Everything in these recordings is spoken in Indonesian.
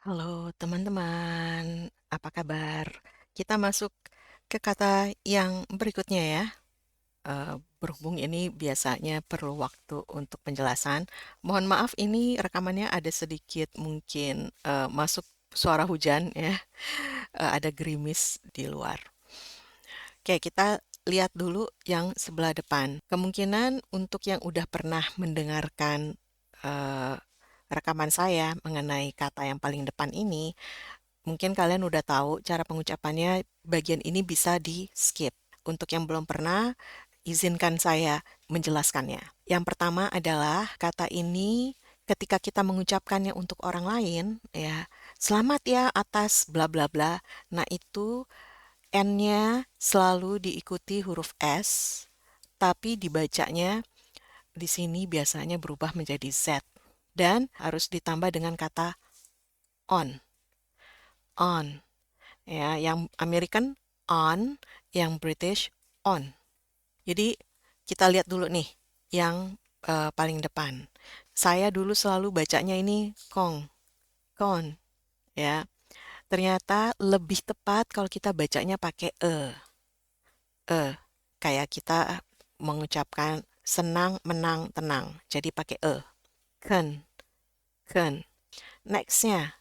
Halo teman-teman, apa kabar? Kita masuk ke kata yang berikutnya ya. Berhubung ini biasanya perlu waktu untuk penjelasan. Mohon maaf ini rekamannya ada sedikit mungkin masuk suara hujan ya. Ada gerimis di luar. Oke, kita lihat dulu yang sebelah depan. Kemungkinan untuk yang udah pernah mendengarkan eh, rekaman saya mengenai kata yang paling depan ini, mungkin kalian udah tahu cara pengucapannya, bagian ini bisa di-skip. Untuk yang belum pernah, izinkan saya menjelaskannya. Yang pertama adalah kata ini ketika kita mengucapkannya untuk orang lain, ya, selamat ya atas bla bla bla. Nah, itu N-nya selalu diikuti huruf S, tapi dibacanya di sini biasanya berubah menjadi Z. Dan harus ditambah dengan kata on. On. Ya, yang American on, yang British on. Jadi kita lihat dulu nih yang paling depan. Saya dulu selalu bacanya ini kong, kon, ya. Ternyata lebih tepat kalau kita bacanya pakai kayak kita mengucapkan senang, menang, tenang. Jadi pakai ken, ken. Nextnya,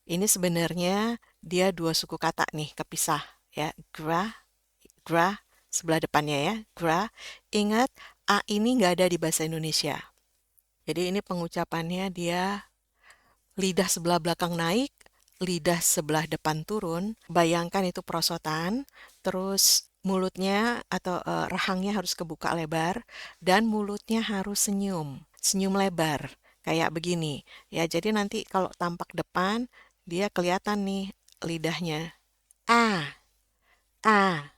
ini sebenarnya dia dua suku kata nih kepisah ya, gra sebelah depannya ya, gra. Ingat, A ini nggak ada di bahasa Indonesia. Jadi ini pengucapannya dia lidah sebelah belakang naik, lidah sebelah depan turun. Bayangkan itu perosotan, terus mulutnya atau rahangnya harus kebuka lebar, dan mulutnya harus senyum, senyum lebar. Kayak begini. Ya, jadi nanti kalau tampak depan, dia kelihatan nih lidahnya. A, A.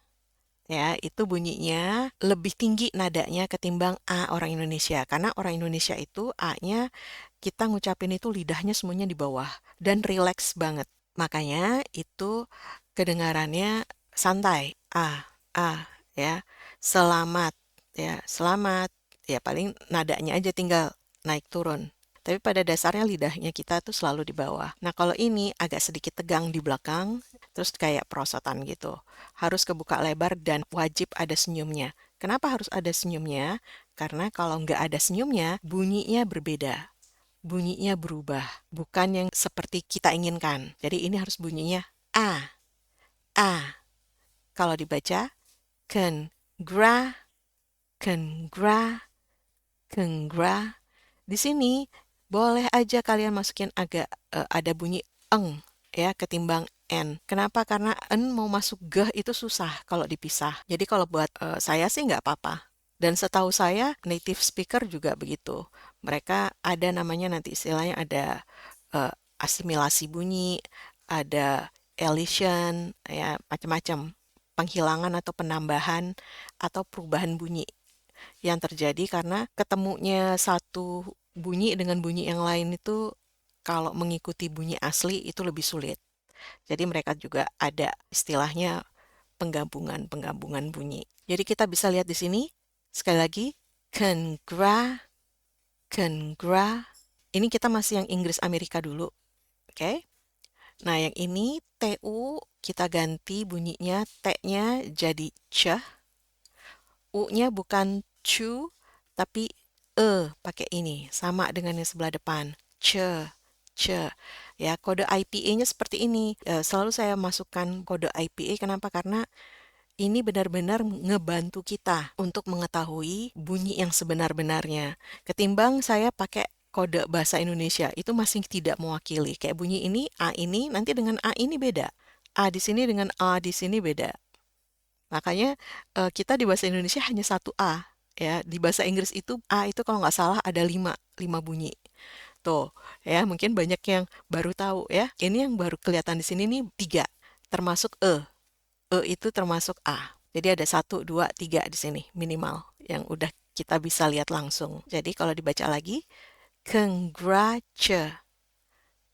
Ya, itu bunyinya lebih tinggi nadanya ketimbang A orang Indonesia. Karena orang Indonesia itu A-nya kita ngucapin itu lidahnya semuanya di bawah dan rileks banget. Makanya itu kedengarannya santai. Ya. Selamat, ya, selamat. Ya, paling nadanya aja tinggal naik turun. Tapi pada dasarnya lidahnya kita tuh selalu di bawah. Nah, kalau ini agak sedikit tegang di belakang, terus kayak perosotan gitu. Harus kebuka lebar dan wajib ada senyumnya. Kenapa harus ada senyumnya? Karena kalau nggak ada senyumnya, bunyinya berbeda. Bunyinya berubah. Bukan yang seperti kita inginkan. Jadi ini harus bunyinya A. A. Kalau dibaca, congra, congra, congra. Di sini boleh aja kalian masukin agak ada bunyi eng ya ketimbang n. Kenapa? Karena n mau masuk g itu susah kalau dipisah. Jadi kalau buat saya sih nggak apa-apa. Dan setahu saya native speaker juga begitu. Mereka ada namanya nanti istilahnya ada asimilasi bunyi, ada elision, ya macam-macam penghilangan atau penambahan atau perubahan bunyi yang terjadi karena ketemunya satu bunyi dengan bunyi yang lain itu kalau mengikuti bunyi asli itu lebih sulit. Jadi mereka juga ada istilahnya penggabungan-penggabungan bunyi. Jadi kita bisa lihat di sini sekali lagi congra, congra. Ini kita masih yang Inggris Amerika dulu, oke? Nah, yang ini TU kita ganti bunyinya T-nya jadi C, U-nya bukan cu, tapi pakai ini, sama dengan yang sebelah depan. Ce. Ya, kode IPA-nya seperti ini. Selalu saya masukkan kode IPA, kenapa? Karena ini benar-benar ngebantu kita untuk mengetahui bunyi yang sebenar-benarnya. Ketimbang saya pakai kode bahasa Indonesia, itu masih tidak mewakili. Kayak bunyi ini, A ini, nanti dengan A ini beda. A di sini dengan A di sini beda. Makanya kita di bahasa Indonesia hanya satu A. Ya, di bahasa Inggris itu A itu kalau nggak salah ada lima bunyi. Tuh, ya mungkin banyak yang baru tahu ya. Ini yang baru kelihatan di sini nih tiga, termasuk E. E itu termasuk A. Jadi ada satu, dua, tiga di sini minimal yang udah kita bisa lihat langsung. Jadi kalau dibaca lagi, congrats,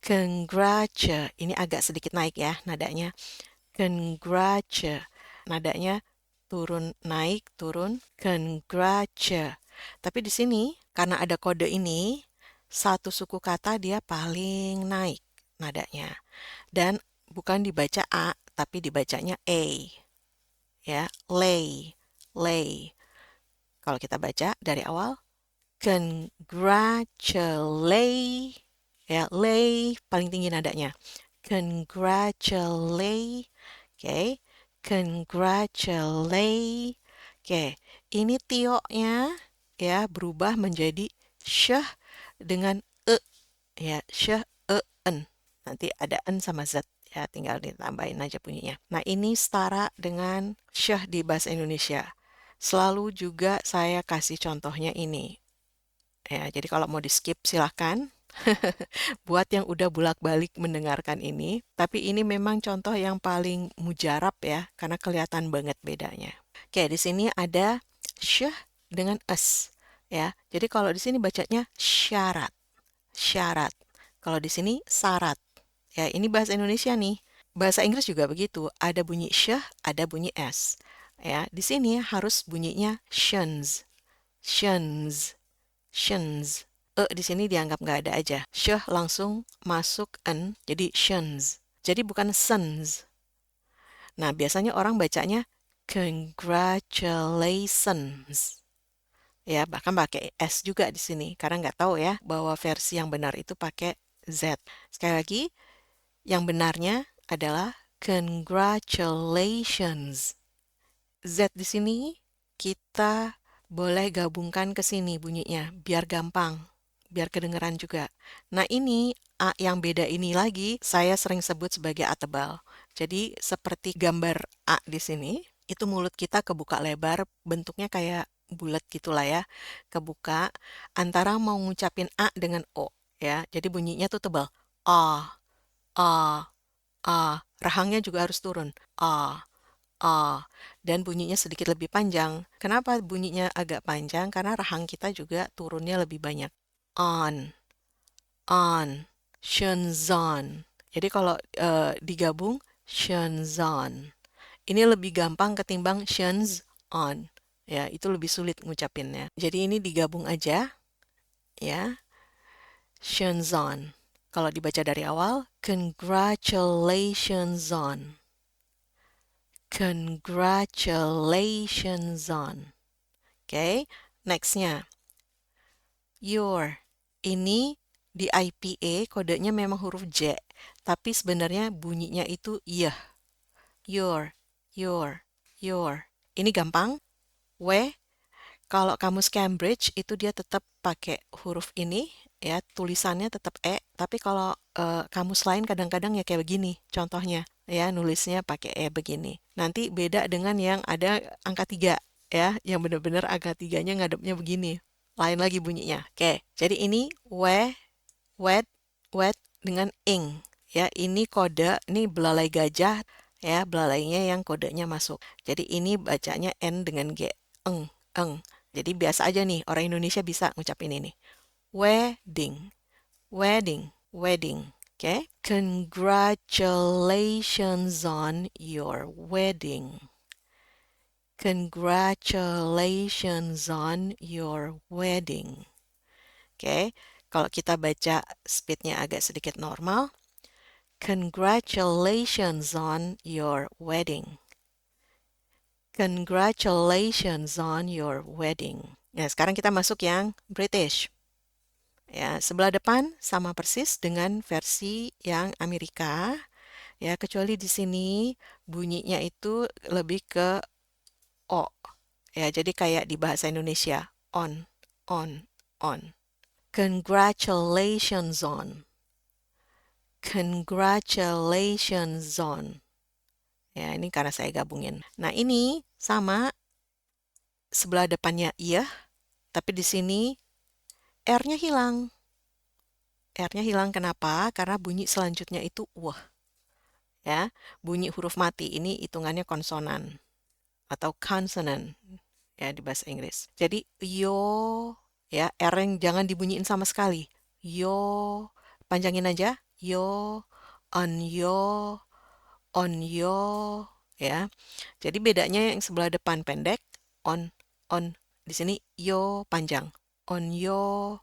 congrats. Ini agak sedikit naik ya nadanya. Congrats. Nadanya turun naik, turun, congrats. Tapi di sini karena ada kode ini, satu suku kata dia paling naik. nadanya. Dan bukan dibaca A, tapi dibacanya A. Ya, lay, lay. Kalau kita baca dari awal, congratulate, ya, lay paling tinggi nadanya. Congratulate, oke, congratulate. Oke, ini tioknya ya berubah menjadi syah dengan e, ya, syah en. Nanti ada en sama z ya, tinggal ditambahin aja bunyinya. Nah, ini setara dengan syah di bahasa Indonesia. Selalu juga saya kasih contohnya ini. Ya, jadi kalau mau di-skip silahkan. Buat yang udah bolak-balik mendengarkan ini, tapi ini memang contoh yang paling mujarab ya, karena kelihatan banget bedanya. Oke, di sini ada syah dengan es, ya. Jadi kalau di sini bacanya syarat, syarat. Kalau di sini syarat. Ya, ini bahasa Indonesia nih. Bahasa Inggris juga begitu, ada bunyi syah, ada bunyi s. Ya, di sini harus bunyinya shuns, shuns, shuns. Di sini dianggap nggak ada aja. Syah langsung masuk n, jadi shuns. Jadi bukan sons. Nah, biasanya orang bacanya congratulations. Ya, bahkan pakai S juga di sini. Karena nggak tahu ya bahwa versi yang benar itu pakai Z. Sekali lagi, yang benarnya adalah congratulations. Z di sini kita boleh gabungkan ke sini bunyinya, biar gampang, biar kedengeran juga. Nah, ini A yang beda ini lagi, saya sering sebut sebagai A tebal. Jadi, seperti gambar A di sini, itu mulut kita kebuka lebar, bentuknya kayak bulat gitulah ya, kebuka, antara mau ngucapin A dengan O, ya. Jadi, bunyinya tuh tebal. A, A, A. Rahangnya juga harus turun. A, A, dan bunyinya sedikit lebih panjang. Kenapa bunyinya agak panjang? Karena rahang kita juga turunnya lebih banyak. On, on, shenzon. Jadi kalau digabung, shenzon. Ini lebih gampang ketimbang shenz on. Ya, itu lebih sulit ngucapinnya. Jadi ini digabung aja, ya. Shenzon. Kalau dibaca dari awal, congratulations on. Congratulations on. Oke, nextnya. Your. Ini di IPA kodenya memang huruf J, tapi sebenarnya bunyinya itu yah. Your, your. Ini gampang. W, kalau kamus Cambridge itu dia tetap pakai huruf ini, ya, tulisannya tetap E, tapi kalau kamus lain kadang-kadang ya kayak begini contohnya, ya, nulisnya pakai E begini. Nanti beda dengan yang ada angka 3, ya, yang benar-benar angka 3-nya ngadepnya begini. Lain lagi bunyinya. Oke, jadi ini wet, wet dengan ing. Ya, ini kode, ini belalai gajah, ya, belalainya yang kodenya masuk. Jadi ini bacanya N dengan G. Eng, eng. Jadi biasa aja nih, orang Indonesia bisa ngucapin ini. Wedding, wedding, wedding. Oke? Congratulations on your wedding. Congratulations on your wedding. Oke? Kalau kita baca speednya agak sedikit normal. Congratulations on your wedding. Congratulations on your wedding. Ya, sekarang kita masuk yang British. Ya, sebelah depan sama persis dengan versi yang Amerika. Ya, kecuali di sini bunyinya itu lebih ke O. Ya, jadi kayak di bahasa Indonesia, on, on, on. Congratulations on. Congratulations on. Ya, ini karena saya gabungin. Nah, ini sama sebelah depannya iya, tapi di sini R-nya hilang. R-nya hilang kenapa? Karena bunyi selanjutnya itu wah. Ya, bunyi huruf mati ini hitungannya konsonan atau consonant ya di bahasa Inggris. Jadi yo ya, R yang jangan dibunyiin sama sekali. Yo, panjangin aja. Yo, on yo, on yo, ya. Jadi bedanya yang sebelah depan pendek, on. Di sini yo panjang. On yo.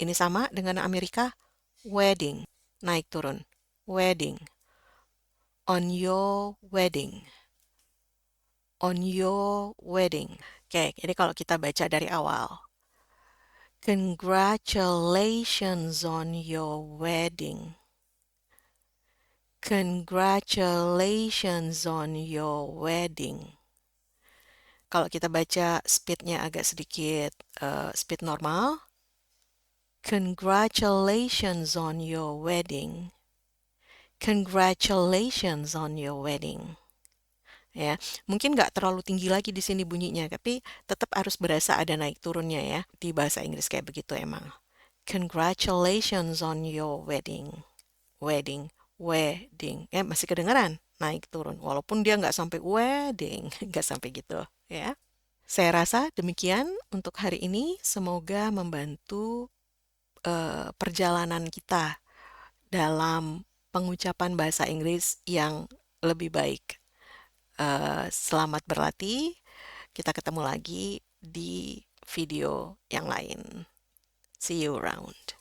Ini sama dengan Amerika, wedding. naik turun. Wedding. On your wedding. On your wedding. Oke, jadi kalau kita baca dari awal. Congratulations on your wedding. Congratulations on your wedding. Kalau kita baca speednya agak sedikit speed normal. Congratulations on your wedding. Congratulations on your wedding. Ya, mungkin nggak terlalu tinggi lagi di sini bunyinya, tapi tetap harus berasa ada naik turunnya ya. Di bahasa Inggris kayak begitu emang. Congratulations on your wedding. Wedding, wedding. Ya, masih kedengaran naik turun. Walaupun dia nggak sampai wedding, nggak sampai gitu ya. Saya rasa demikian untuk hari ini. Semoga membantu perjalanan kita dalam pengucapan bahasa Inggris yang lebih baik. Selamat berlatih. Kita ketemu lagi di video yang lain. See you around.